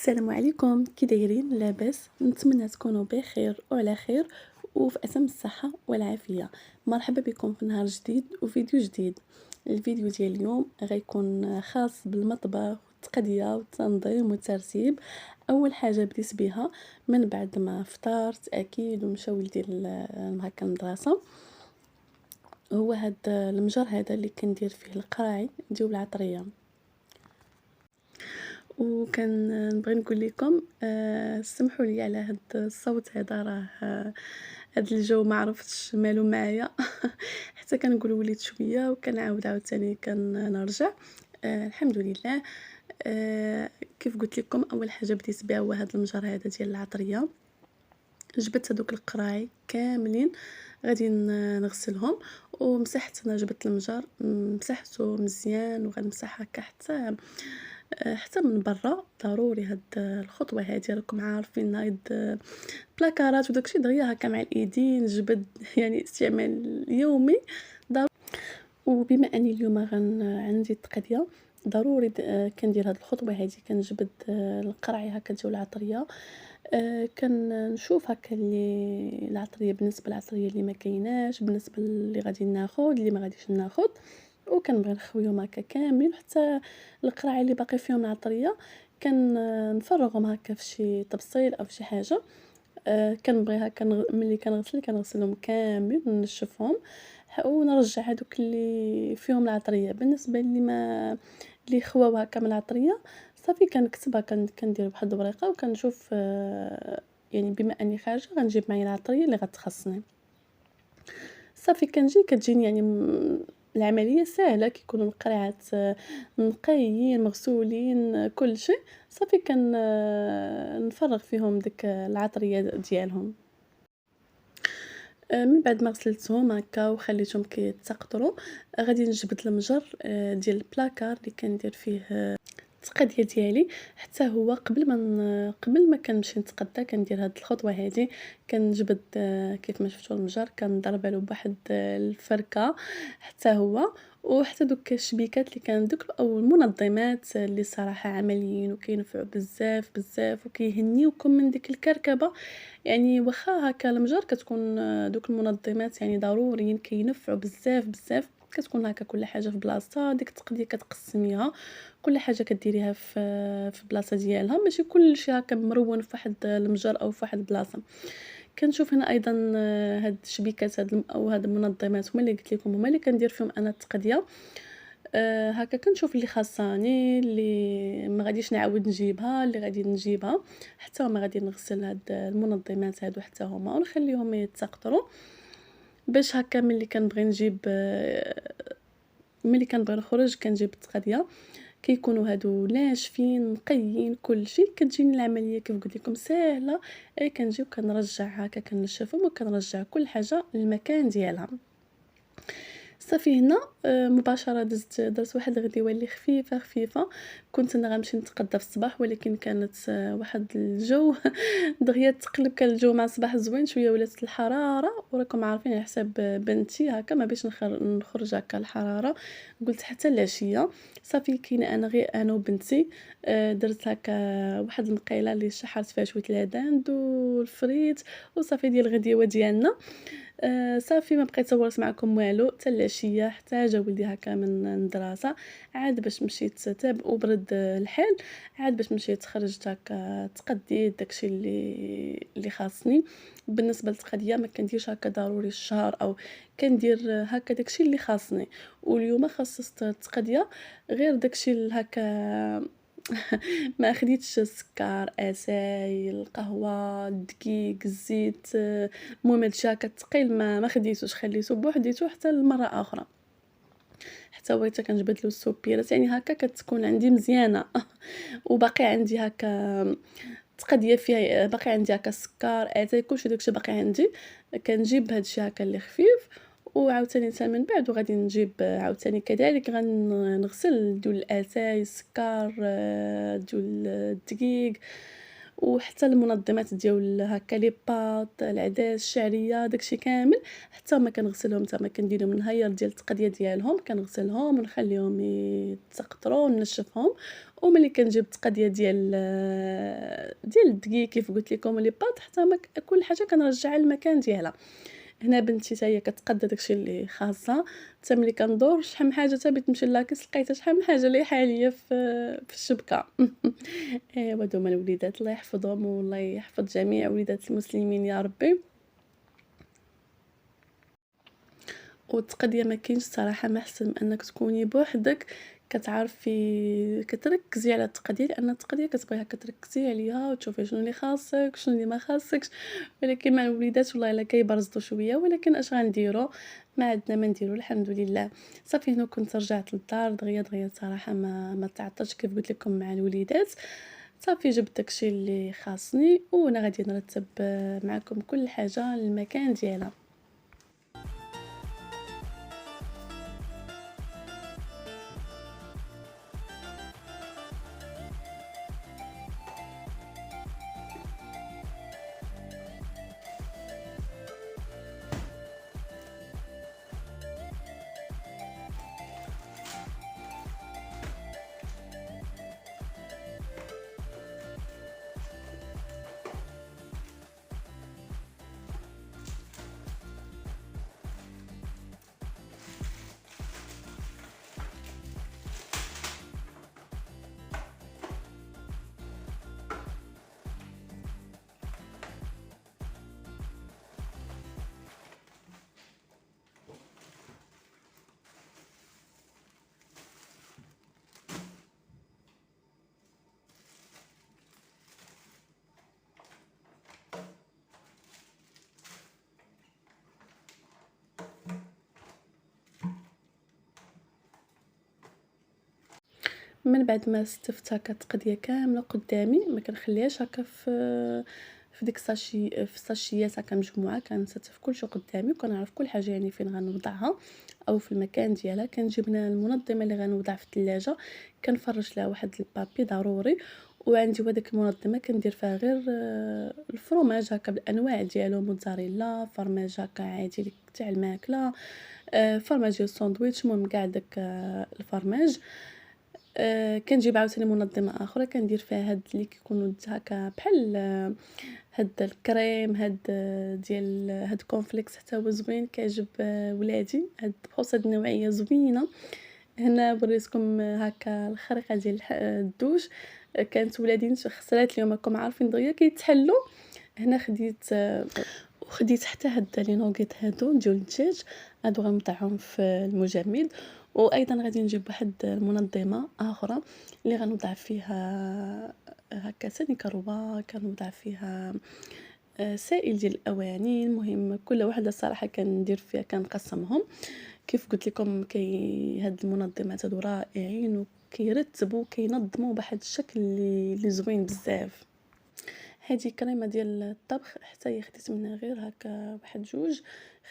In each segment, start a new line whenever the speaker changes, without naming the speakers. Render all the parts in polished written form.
السلام عليكم، كي دايرين؟ لاباس؟ نتمنى تكونوا بخير وعلى خير وفي اتم الصحه والعافيه. مرحبا بكم في نهار جديد وفيديو جديد. الفيديو ديال اليوم غيكون خاص بالمطبخ والتقديه والتنظيم والترتيب. اول حاجه بديت بها من بعد ما فطرت اكيد ومشى ولدي هكا المدرسه، هو هاد المجر هذا اللي كندير فيه القراعي ديال العطريه. نبغي نقول لكم سمحوا لي على هاد الصوت هذا، راه هاد الجو ما عرفتش مالو معايا حتى كنقول وليت شويه وكنعاود عاوتاني كنرجع. الحمد لله. كيف قلت لكم اول حاجه بديت بها هو هاد المجر هذا ديال العطريه. جبت هذوك القراعي كاملين غادي نغسلهم، ومسحت. انا جبت المجر مسحته مزيان وغنمسح هكا حتى من برا. ضروري هاد الخطوه هذه، راكم عارفين هاد بلاكارات وداكشي دغيا هكا مع الايدين جبد يعني استعمال يومي ضروري. وبما اني اليوم عندي التقضيه ضروري كندير هاد الخطوه هذه، كنجبد القرعي هكا ديال العطريه. كنشوف هكا اللي العطريه بالنسبه للعطريه اللي ما كايناش، بالنسبه اللي غادي ناخذ اللي ما غاديش ناخذ، وكنبغي نخويهم هكا كاملين حتى القراعي اللي باقي فيهم العطريه نفرغهم هكا في شي طبسيل او شي حاجه. كنبغي هكا ملي كنغسلهم كاملين ونشفهم ونرجع هذوك اللي فيهم العطريه. بالنسبه اللي خواو هكا من العطريه صافي كنكتبها، كندير بواحد الورقه وكنشوف يعني بما اني خارجه غنجيب معايا العطريه اللي غتخصني. صافي كتجيني يعني العمليه سهله، كيكونوا القرعات نقيين مغسولين كل شيء. صافي نفرغ فيهم ديك العطريه ديالهم. من بعد ما غسلتهم هكا وخليتهم كيتسقطروا غادي نجبد المجر ديال البلاكار اللي كندير فيه التقديه ديالي. حتى هو قبل ما كنمشي نتقدى كندير هاد الخطوه هذه. كنجبد كيف ما شفتوا المجر كنضرب له بواحد الفركه حتى هو، وحتى دوك الشبيكات اللي كان دوك او المنظمات اللي صراحه عمليين وكينفعوا بزاف بزاف وكيهنيوكم من ديك الكركبه. يعني واخا هكا المجر كتكون دوك المنظمات يعني ضروريين كينفعوا بزاف بزاف. كتكون هكا كل حاجه في بلاصتها، ديك التقديه كتقسميها كل حاجه كديريها في بلاصه ديالها، ماشي كلشي هكا مرون في واحد المجر او في واحد البلاصه. كنشوف هنا ايضا هاد الشبيكات او هاد المنظمات هما اللي قلت لكم هما اللي كندير فيهم انا التقديه. هكا كنشوف اللي خاصاني، اللي ما غاديش نعاود نجيبها، اللي غادي نجيبها. حتى هما غادي نغسل هاد المنظمات هادو حتى هما ونخليهم يتسقطروا باش هكا ملي كنبغي نخرج كنجيب التقديه كيكونوا هادو ناشفين نقيين كلشي. كتجيني العمليه كيف قلت لكم ساهله. كنجي وكنرجع هكا كنشفهم وكنرجع كل حاجه للمكان ديالها. صافي هنا مباشره درت واحد الغديوه اللي خفيفه خفيفه. كنت انا غنمشي نتقدى في الصباح، ولكن كانت واحد الجو دغيا تقلب. كان الجو مع الصباح زوين شويه، ولات الحراره وراكم عارفين على حساب بنتي هكا ما باش نخرج هكا الحراره. قلت حتى العشيه صافي كاينه انا غير انا وبنتي. درت هكا واحد المقيله اللي شحرت فيها شويه العدد والفريت وصافي ديال الغديوه ديالنا. صافي ما بقيت صورت معكم والو حتى العشيه، حتى جا ولدي هكا من المدرسه. عاد باش مشيت تاب وبرد الحال، عاد باش مشيت خرجت هكا تقديت داكشي اللي خاصني. بالنسبه للتقديه ما كنديرش هكا ضروري الشهر، او كندير هكا داكشي اللي خاصني. واليوم خصصت التقديه غير داكشي هكا ما خديتش السكر، اتاي، القهوه، الدقيق، الزيت. المهم هادشي هكا الثقيل ما خديتوش، خليته بوحديتو حتى لمره اخرى. حتى هو كنجبد له السوبيرات يعني هكا كتكون عندي مزيانه وباقي عندي هكا تقديه فيها، باقي عندي هكا السكر، اتاي، كلشي داكشي باقي عندي. كنجيب هادشي هكا اللي خفيف وعاوتاني حتى من بعد وغادي نجيب عاوتاني كذلك غنغسل ديال الاتاي، السكر، ديال الدقيق، وحتى المنظمات ديال هكا لي بات، العدس، الشعريه، داكشي كامل حتى هما كنغسلهم. حتى هما كنديرهم النهير ديال التقديه ديالهم كنغسلهم ونخليهم يتسقطروا ونشفهم وملي كنجيب التقديه ديال الدقيق كيف قلت لكم لي بات حتى ما كل حاجه كنرجعها للمكان ديالها. هنا بنتي حتى هي كتقادى داكشي اللي خاصها، حتى ملي كندور شحال من حاجه حتى بغيت نمشي لاكيس لقيتها شحال من حاجه لايحه عليا في الشبكه. ايوا هادو هما الوليدات، الله يحفظهم والله يحفظ جميع وليدات المسلمين يا ربي. والتقدية ما كاينش الصراحة ما احسن من انك تكوني بوحدك كتعرفي كتركزي على التقدية، لان التقدية كتبغيها كتركزي عليها وتشوفي شنو اللي خاصك شنو اللي ما خاصكش. ولكن مع الوليدات والله الا كيبرزطوا شويه، ولكن اش غنديروا، ما عندنا ما نديروا الحمد لله. صافي هنا كنت رجعت للدار دغيا دغيا صراحه ما تعطلتش كيف قلت لكم مع الوليدات. صافي جبت داكشي اللي خاصني وانا غادي نرتب معكم كل حاجه للمكان ديالها. من بعد ما استفت هكا التقديه كامله قدامي ما كنخليهاش هكا في ديك الساشي في الساشيات هكا مجموعه، كنستف كلشي قدامي وكنعرف كل حاجه يعني فين غنوضعها او في المكان ديالها. كنجيب هنا المنظمه اللي غنوضع في الثلاجه كنفرش لها واحد البابي ضروري، وعندي هذيك المنظمه كندير فيها غير الفرماج هكا بالانواع ديالو، موتزاريلا، فرماج هكا عادي تاع الماكله، فرماج ديال الساندويتش، المهم كاع داك الفرماج. كنجيب عاوتاني منظمه اخرى كندير فيها هاد اللي كيكونوا هكا بحال هاد الكريم، هاد ديال هاد كونفليكس حتى هو زوين كيعجب ولادي، هاد بحوس هاد النوعيه زوينه. هنا وريتكم هكا الخريطه ديال الدوش، كانت ولادي خسرات اليوم راكم عارفين دغيا كيتحلوا. هنا وخديت حتى هاد لي نوغيط هادو ديال الدجاج، هادو غنوضعهم في المجمد. وايضا غادي نجيب واحد المنظمه اخرى اللي غنوضع فيها هكا ثاني كروه، كنوضع فيها سائل ديال الاواني. المهم كل وحده الصراحه كندير فيها كنقسمهم كيف قلت لكم. هاد المنظمات هادو رائعين وكيرتبوا كينظموا بواحد الشكل اللي زوين بزاف. هذه كريمه ديال الطبخ حتى هي خديت منها غير هكا واحد جوج.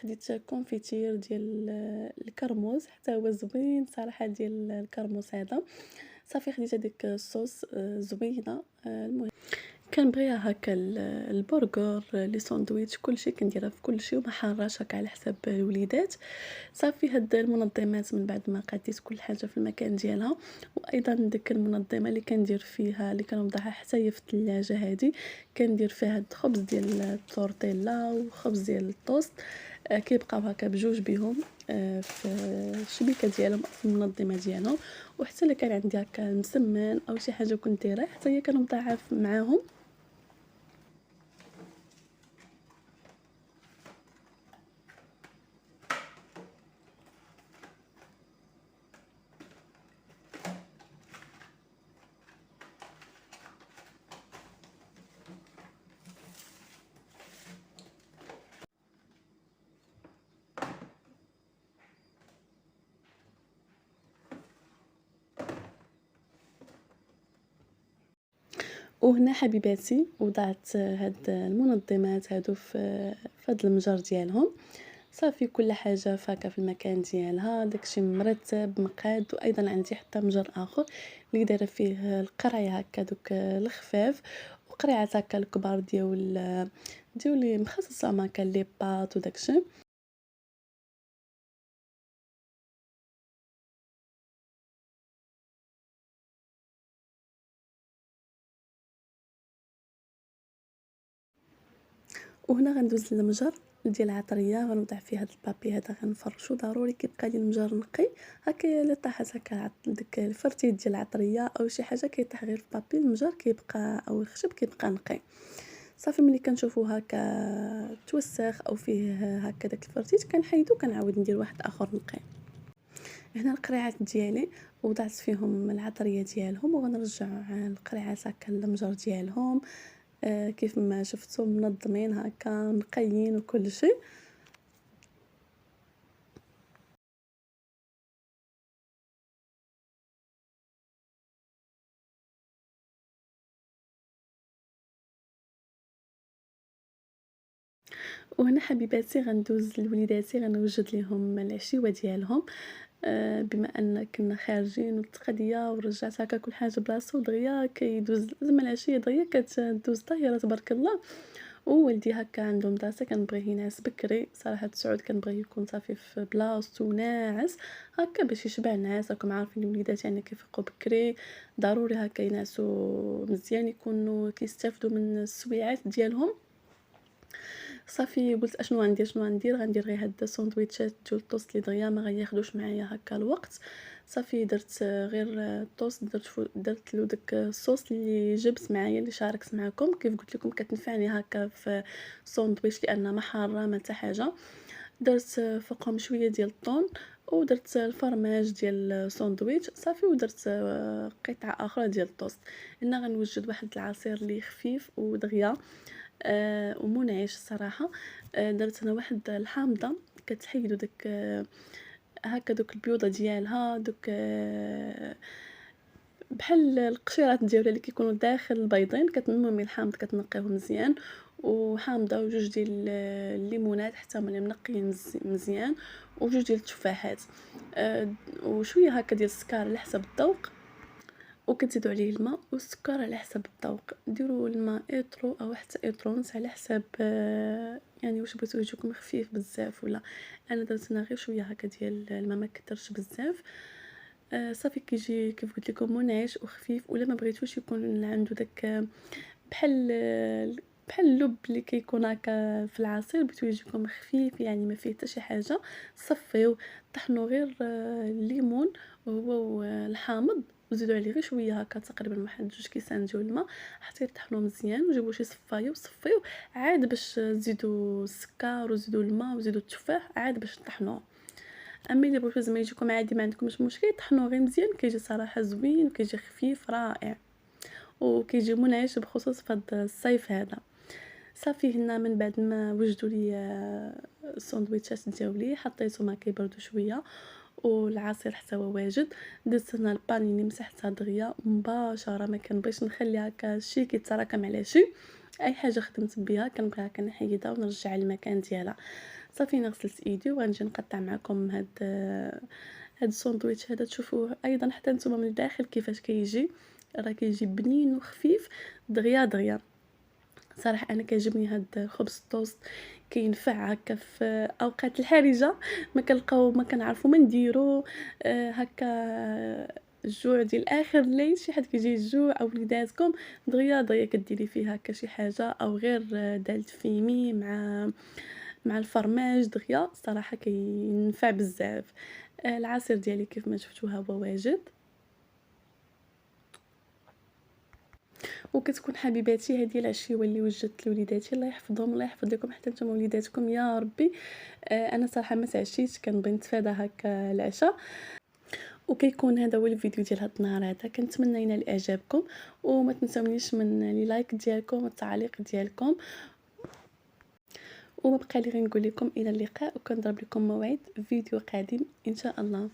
خديت كونفيتير ديال الكرموز حتى هو زوين صراحه ديال الكرموز هذا. صافي خديت هذيك الصوص زوينه. المهم كنبغيها هكا البرغر لي ساندويتش كلشي كنديرها في كلشي وما حاراش هكا على حساب الوليدات. صافي هاد المنظمات من بعد ما قاديت كل حاجه في المكان ديالها، وايضا ديك المنظمه اللي كندير فيها اللي كنوضعها حتى هي في الثلاجه هذه كندير فيها الخبز ديال التورتيلا وخبز ديال الطوست. كيبقاو هكا بجوج بهم في الشبيكه ديالهم أو في المنظمه ديالهم. وحتى الا كان عندي هكا مسمن او شي حاجه كنت دايره حتى هي كنوضعها معاهم. وهنا حبيباتي وضعت هاد المنظمات هادو في هاد المجر ديالهم. صافي كل حاجه فاكا في المكان ديالها، داكشي مرتب مقاد. وايضا عندي حتى مجر اخر اللي دايره فيه القرايه هكا دوك الخفاف، وقريعات هكا الكبار ديال اللي مخصصه هكا لي باط وداكشي. وهنا غندوز للمجر ديال العطريه، غنوضع فيه هاد البابي هذا، غنفرشو ضروري كيبقى لي المجر نقي. هكا الا طاحت هكا داك الفرتيت ديال العطريه او شي حاجه كيطيح غير في البابي، المجر كيبقى او الخشب كيبقى نقي. صافي ملي كنشوفو هكا توسخ او فيه هكا داك الفرتيت كنحيدو، كنعاود ندير واحد اخر نقي. هنا القريعات ديالي وضعت فيهم العطريه ديالهم، وغنرجع القريعات هكا للمجر ديالهم. كيف ما شفتوا منظمين هكا نقيين وكل شيء. وهنا حبيباتي غندوز لوليداتي، غنوجد ليهم العشيوه ديالهم. بما ان كنا خارجين والتقضيه ورجعت هكا كل حاجه بلاصتو دغيا كيدوز زعما العشيه دغيا كتدوز طايره تبارك الله. وولدي هكا عنده مدرسه كنبغيه ينعس بكري، صراحه سعود كنبغيه يكون صافي في بلاصتو ناعس هكا باش يشبع النعاس. راكم عارفين الوليدات يعني كيفيقوا بكري ضروري هكا ينعسوا مزيان، يكونوا كيستافدوا من السويعات ديالهم. صافي قلت شنو غندير، غندير غير هاد الساندويتشات ديال الطوست اللي دغيا ما غياخدوش معايا هكا الوقت. صافي درت غير الطوست، درت له داك الصوص اللي جبت معايا اللي شاركت معكم. كيف قلت لكم كتنفعني هكا في الساندويتش لانها ما حاره ما حتى حاجه. درت فوقهم شويه ديال الطون، ودرت الفرماج ديال الساندويتش صافي، ودرت قطعه اخرى ديال الطوست. هنا غنوجد واحد العصير اللي خفيف ودغيا ومنعش الصراحه. درت انا واحد الحامضه كتحيدوا داك هكا دوك البيوضه ديالها، دوك بحال القشيرات ديالها اللي كيكونوا داخل البيضين، كتنمي الحامض كتنقيوه مزيان، وحامضه وجوج ديال الليمونات حتى هما منقيين مزيان، وجوج ديال التفاحات. وشويه هكا ديال السكر على حسب الذوق، وكتزيدوا عليه الماء والسكر على حسب الذوق. ديروا الماء ايطرو او حتى ايطرونس على حسب يعني واش بغيتو يجيكم خفيف بزاف ولا. انا درت هنا غير شويه هكا ديال الماء، ما كثرش بزاف. صافي كيجي كيف قلت لكم منعش وخفيف. ولا ما بغيتوش يكون عنده داك بحال بحال اللب اللي كيكون هكا في العصير، بغيتو يجيكم خفيف يعني ما فيه حتى شي حاجه، صفيو طحنوا غير الليمون هو والحامض، وزيدوا عليه غير شويه هكا تقريبا واحد 2 كيسان ديال الماء، حتى يطحنوا مزيان. وجيبوا شي صفايه وصفيو عاد باش تزيدوا السكر وزيدوا الماء وزيدوا التفاح عاد باش طحنوه. اما الا بغيتو زعما يجيكم عادي ما عندكمش مشكل طحنوه غير مزيان، كيجي صراحه زوين وكيجي خفيف رائع وكيجي منعش بخصوص في هذا الصيف هذا. صافي هنا من بعد ما وجدوا لي الساندويتشات ديالي حطيتهم هكا يبردوا شويه، والعصير حتى هو واجد. درت هنا البانيني مسحتها دغيا مباشره، ما كنبغيش نخلي هكا شي كيتراكم على شي. اي حاجه خدمت بها كنبغيها كنحيدها ونرجعها للمكان ديالها. صافي انا غسلت ايدي وغنجي نقطع معكم هاد الساندويتش هذا، تشوفوه ايضا حتى نتوما من الداخل كيفاش كيجي. راه كيجي بنين وخفيف دغيا دغيا. صراحه انا كيعجبني هاد الخبز الطوست، كينفع هكا في اوقات الحرجه ما كنعرفوا ما نديرو. هكا الجوع ديال اخر الليل، شي حد كيجي الجوع او وليداتكم دغيا دغيا كديري فيه هكا شي حاجه، او غير دال فيمي مع الفرماج دغيا صراحه كينفع بزاف. العصير ديالي كيف ما شفتوه هو واجد. وكتكون حبيباتي هذه العشيوه اللي وجدت لوليداتي، الله يحفظهم الله يحفظ لكم حتى نتوما وليداتكم يا ربي. انا صراحه ما تعشيتش، كنبغي نتفادى هكا العشاء. وكيكون هذا هو الفيديو ديال هذا النهار هذا، كنتمنى ينال اعجابكم، وما تنساونيش من لي لايك ديالكم والتعليق ديالكم. وما بقى لي غير نقول لكم الى اللقاء، وكنضرب لكم موعد فيديو قادم ان شاء الله.